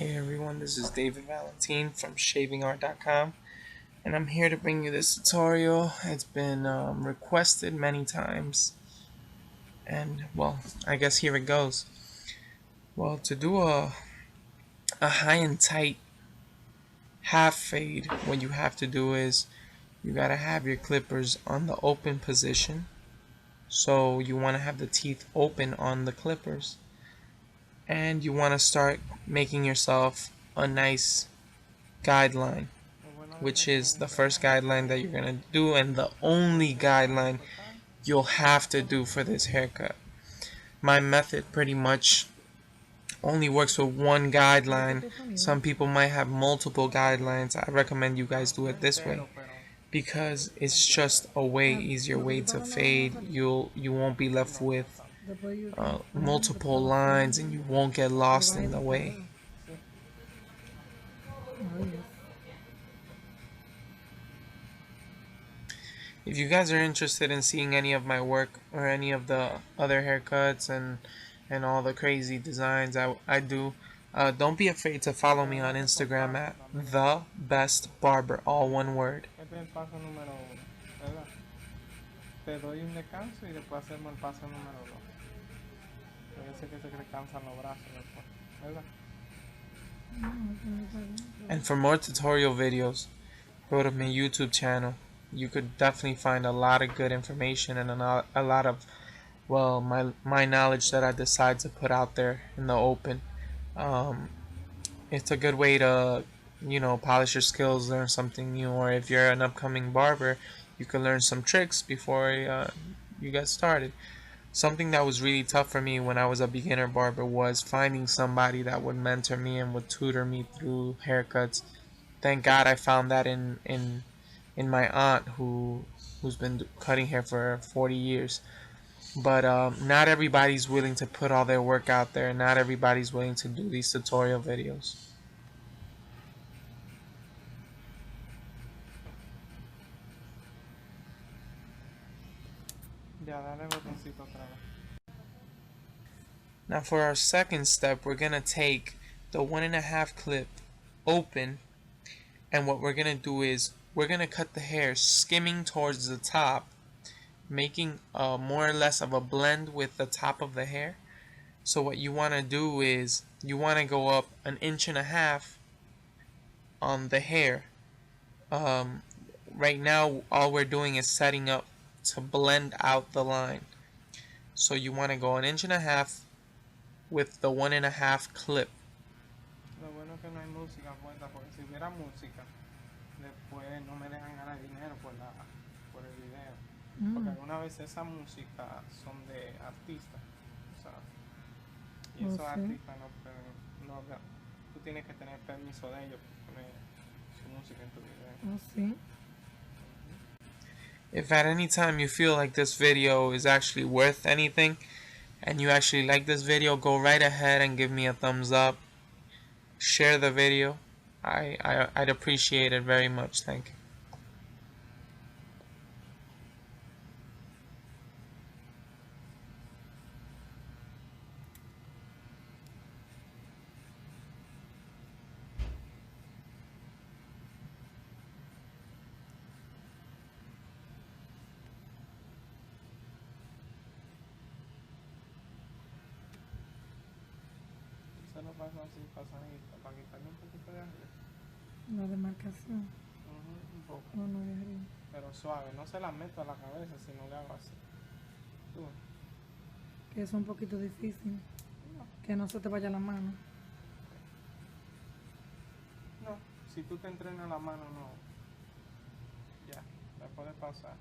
Hey everyone, this is David Valentine from shavingart.com, and I'm here to bring you this tutorial. It's been requested many times, and well, I guess here it goes. Well, to do a high and tight half fade, what you have to do is you gotta have your clippers on the open position. So you want to have the teeth open on the clippers, and you want to start making yourself a nice guideline, which is the first guideline that you're going to do and the only guideline you'll have to do for this haircut. My method pretty much only works with one guideline. Some people might have multiple guidelines. I recommend you guys do it this way because it's just a way easier way to fade. You won't be left with multiple lines, and you won't get lost in the way. If you guys are interested in seeing any of my work or any of the other haircuts and all the crazy designs I do, don't be afraid to follow me on Instagram at the best barber, all one word. Este es el paso número 1, ¿verdad? Te doy un descanso y después hacemos el paso número 2. Yo sé que se cansan los brazos después, ¿verdad? And for more tutorial videos, go to my YouTube channel. You could definitely find a lot of good information and a lot of, well, my knowledge that I decide to put out there in the open. It's a good way to, polish your skills, learn something new, or if you're an upcoming barber, you can learn some tricks before you get started. Something that was really tough for me when I was a beginner barber was finding somebody that would mentor me and would tutor me through haircuts. Thank God I found that in my aunt who's been cutting hair for 40 years. But not everybody's willing to put all their work out there. Not everybody's willing to do these tutorial videos. Ya, dale botoncito otra vez. Now for our second step, we're going to take the 1.5 clip open, and what we're going to do is we're going to cut the hair skimming towards the top, making more or less of a blend with the top of the hair. So what you want to do is you want to go up 1.5 inches on the hair. Right now all we're doing is setting up to blend out the line. So you want to go 1.5 inches with the 1.5 clip. Lo bueno es que no hay música puesta, porque si hubiera música, después no me dejan ganar dinero por el video. Porque algunas veces esa música son de artistas, ¿sabes? Y esos artistas no pueden, tú tienes que tener permiso de ellos para poner su música en tu video. Sí. If at any time you feel like this video is actually worth anything and you actually like this video, go right ahead and give me a thumbs up. Share the video. I'd appreciate it very much. Thank you. Eso lo paso así, pasadito, para quitarle un poquito de arriba. La demarcación. Un poco. No, no de arriba. Pero suave, no se la meto a la cabeza, sino le hago así. Tú. Que es un poquito difícil. Que no se te vaya la mano. No, si tú te entrenas la mano, no. Ya, la puedes pausar.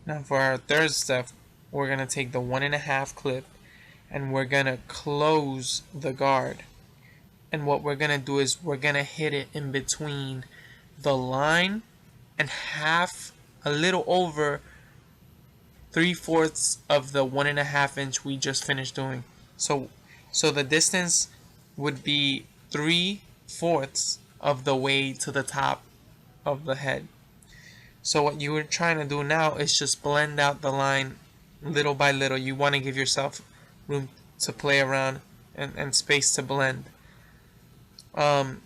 Now for our third step, we're going to take the 1.5 clip and we're going to close the guard. And what we're going to do is we're going to hit it in between the line and a little over 3/4 of the 1.5 inch we just finished doing. So the distance would be 3/4 of the way to the top of the head. So what you were trying to do now is just blend out the line little by little. You want to give yourself room to play around and space to blend. Um,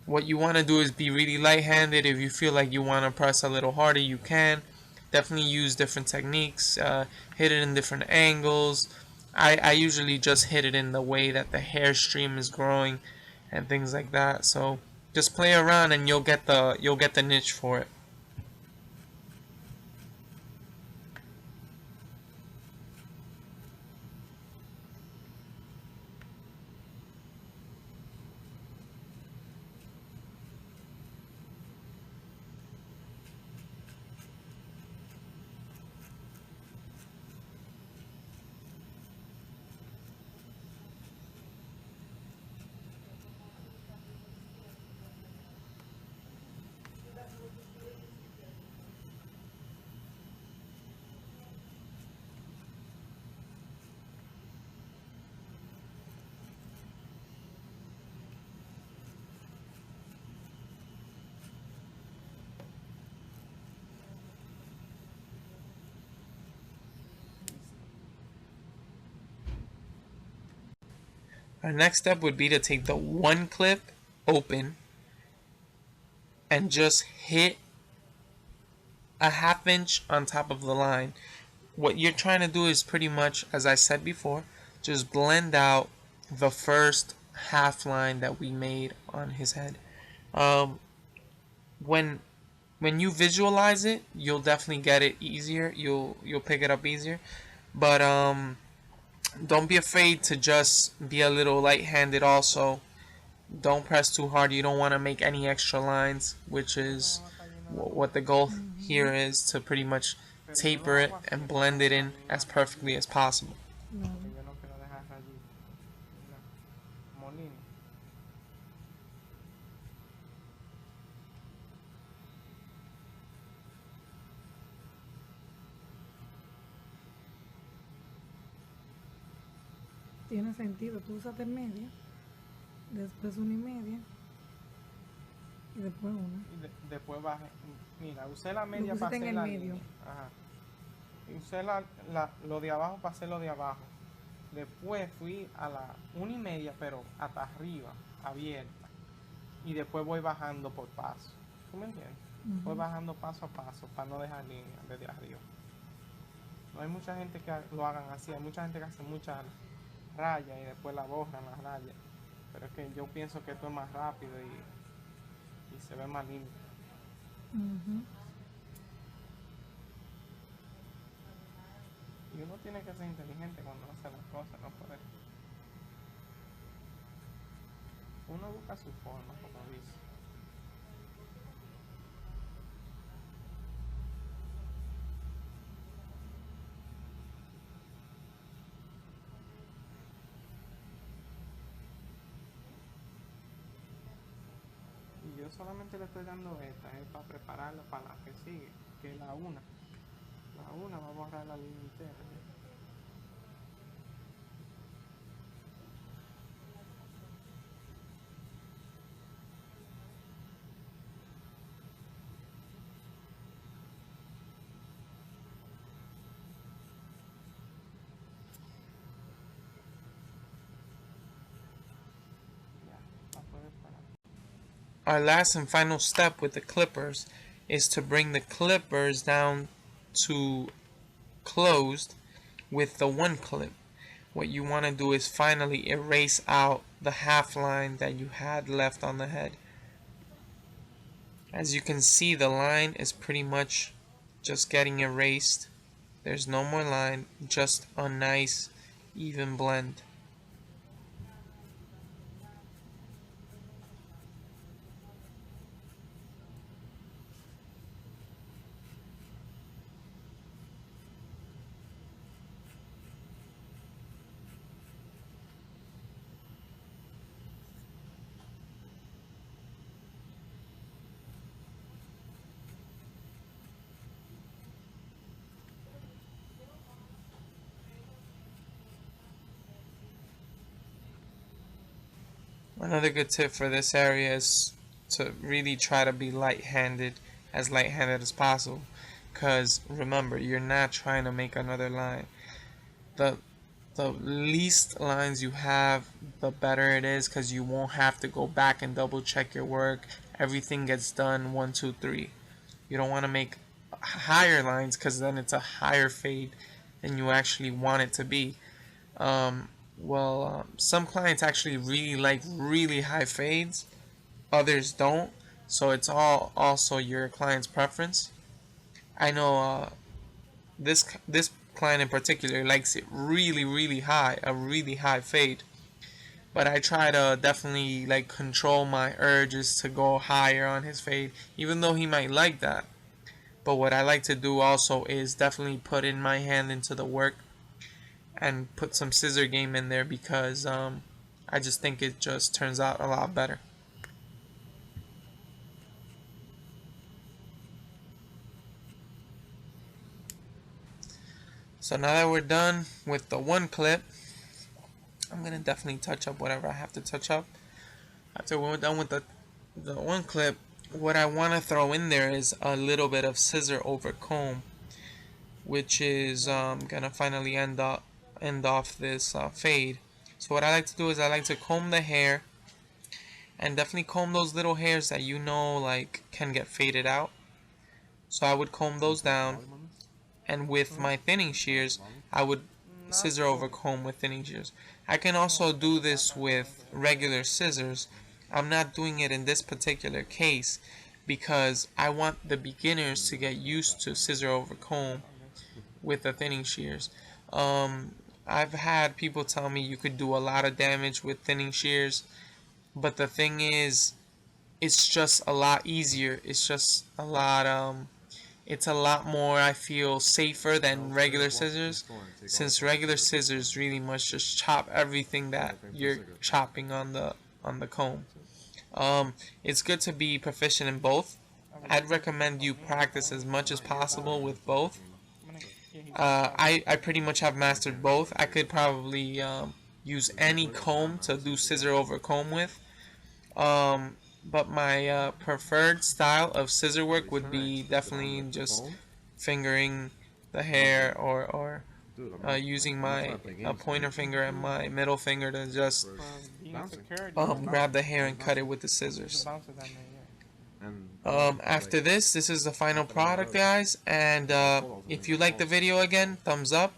what you want to do is be really light-handed. If you feel like you want to press a little harder, you can. Definitely use different techniques. Hit it in different angles. I usually just hit it in the way that the hair stream is growing and things like that. So just play around and you'll get the niche for it. Our next step would be to take the one clip open and just hit a half inch on top of the line. What you're trying to do is pretty much, as I said before, just blend out the first half line that we made on his head. Um, when when you visualize it, you'll definitely get it easier. You'll pick it up easier. But don't be afraid to just be a little light-handed. Also, don't press too hard. You don't want to make any extra lines, which is what the goal here is, to pretty much Pero yo lo taper it hago así and para blend it no in as laminar, perfectly as possible. porque yo no quiero dejar rayita. Mira, molino. Tiene sentido. Tú usaste media, después una y media y después una. Y después bajé. Mira, usé la Lo media para pusiste en hacer el la medio. línea. Ajá. Y usé lo de abajo para hacer lo de abajo. Después fui a la una y media, pero hasta arriba, abierta. Y después voy bajando por paso. ¿Tú me entiendes? Voy bajando paso a paso para no dejar línea desde arriba. No hay mucha gente que lo hagan así. Hay mucha gente que hace muchas rayas y después la borran las rayas. Pero es que yo pienso que esto es más rápido y se ve más lindo. Ujú. Y uno tiene que ser inteligente cuando hace las cosas, no puede. Uno busca su forma, como dice. Y yo solamente le estoy dando esta, es para prepararla para la que sigue, que es la una. La una va a borrar la línea entera. Ya, la puedes parar. Our last and final step with the clippers is to bring the clippers down to closed with the one clip. What you want to do is finally erase out the half line that you had left on the head. As you can see, the line is pretty much just getting erased. There's no more line, just a nice even blend. Another good tip for this area is to really try to be light-handed as possible, because remember, you're not trying to make another line. The the least lines you have, the better it is, because you won't have to go back and double check your work. Everything gets done 1, 2, 3. You don't want to make higher lines because then it's a higher fade than you actually want it to be. Some clients actually really like really high fades, others don't. So it's all also your client's preference. I know this client in particular likes it really really high, a really high fade. But I try to definitely like control my urges to go higher on his fade, even though he might like that. But what I like to do also is definitely put in my hand into the work and put some scissor game in there because I just think it just turns out a lot better. So now that we're done with the one clip, I'm gonna definitely touch up whatever I have to touch up. After we're done with the one clip, what I want to throw in there is a little bit of scissor over comb, which is gonna finally end off this fade. So what I like to do is I like to comb the hair and definitely comb those little hairs that you know like can get faded out. So I would comb those down, and with my thinning shears, I would scissor over comb with thinning shears. I can also do this with regular scissors. I'm not doing it in this particular case because I want the beginners to get used to scissor over comb with the thinning shears. I've had people tell me you could do a lot of damage with thinning shears, but the thing is, it's just a lot easier. It's a lot more, I feel, safer than regular scissors, since regular scissors really much just chop everything that you're chopping on the comb. It's good to be proficient in both. I'd recommend you practice as much as possible with both. I pretty much have mastered both. I could probably use any comb to do scissor over comb with. But my preferred style of scissor work would be definitely just fingering the hair or using my pointer finger and my middle finger to just grab the hair and cut it with the scissors. After this is the final product, guys. And if you like the video, again, thumbs up.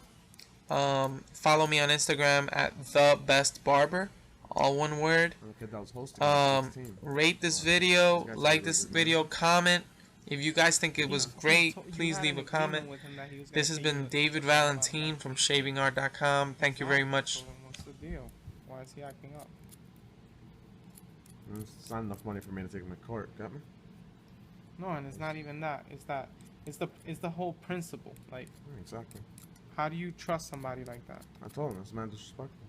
Follow me on Instagram at @thebestbarber, all one word. Rate this video, like this video, comment. If you guys think it was great, please leave a comment. This has been David Valentine from shavingart.com. Thank you very much. What's the deal? Why is he acting up? It's not enough money for me to take him to court. Got me? No, and it's not even that. It's the whole principle. Like, Exactly. how do you trust somebody like that? I told him that's man disrespectful.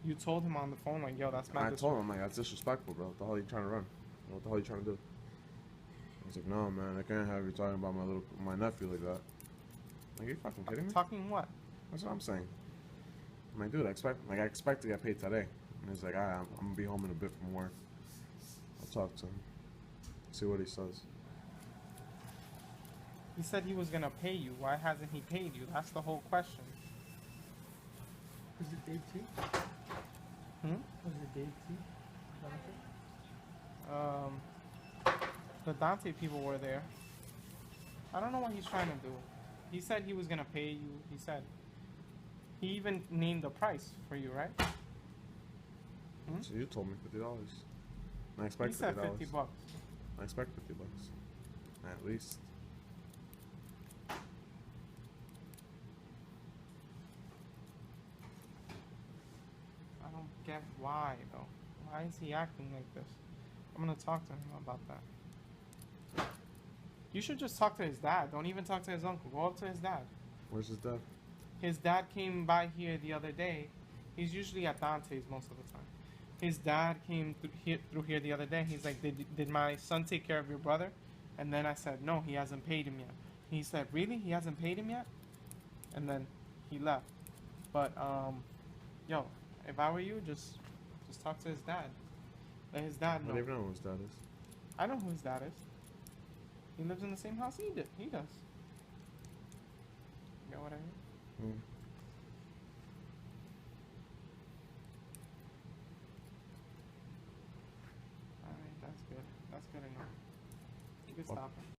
You told him on the phone, like, yo, that's I mad. told him like that's disrespectful, bro. What the hell are you trying to run? What the hell are you trying to do? He's like, no, man, I can't have you talking about my nephew like that. Like, are you fucking kidding me? Talking what? That's what I'm saying. I'm like, dude, I expect to get paid today. And he's like, I'm gonna be home in a bit from work. I'll talk to him. See what he says. He said he was gonna pay you. Why hasn't he paid you? That's the whole question. Was it Dave T? Was it Dave T? The Dante people were there. I don't know what he's trying to do. He said he was gonna pay you. He said he even named the price for you, right? So you told me $50. I expect He said $50. $50. I expect $50. At least. I don't get why though. Why is he acting like this? I'm gonna talk to him about that. You should just talk to his dad. Don't even talk to his uncle. Go up to his dad. Where's his dad? His dad came by here the other day. He's usually at Dante's most of the time. His dad came through here the other day. He's like, did my son take care of your brother? And then I said, no, he hasn't paid him yet. He said, really? He hasn't paid him yet? And then he left. But, yo, if I were you, just talk to his dad. Let his dad I know. don't even know who his dad is. I know who his dad is. He lives in the same house he does. You get what I mean? That's good enough. You can Well- stop it.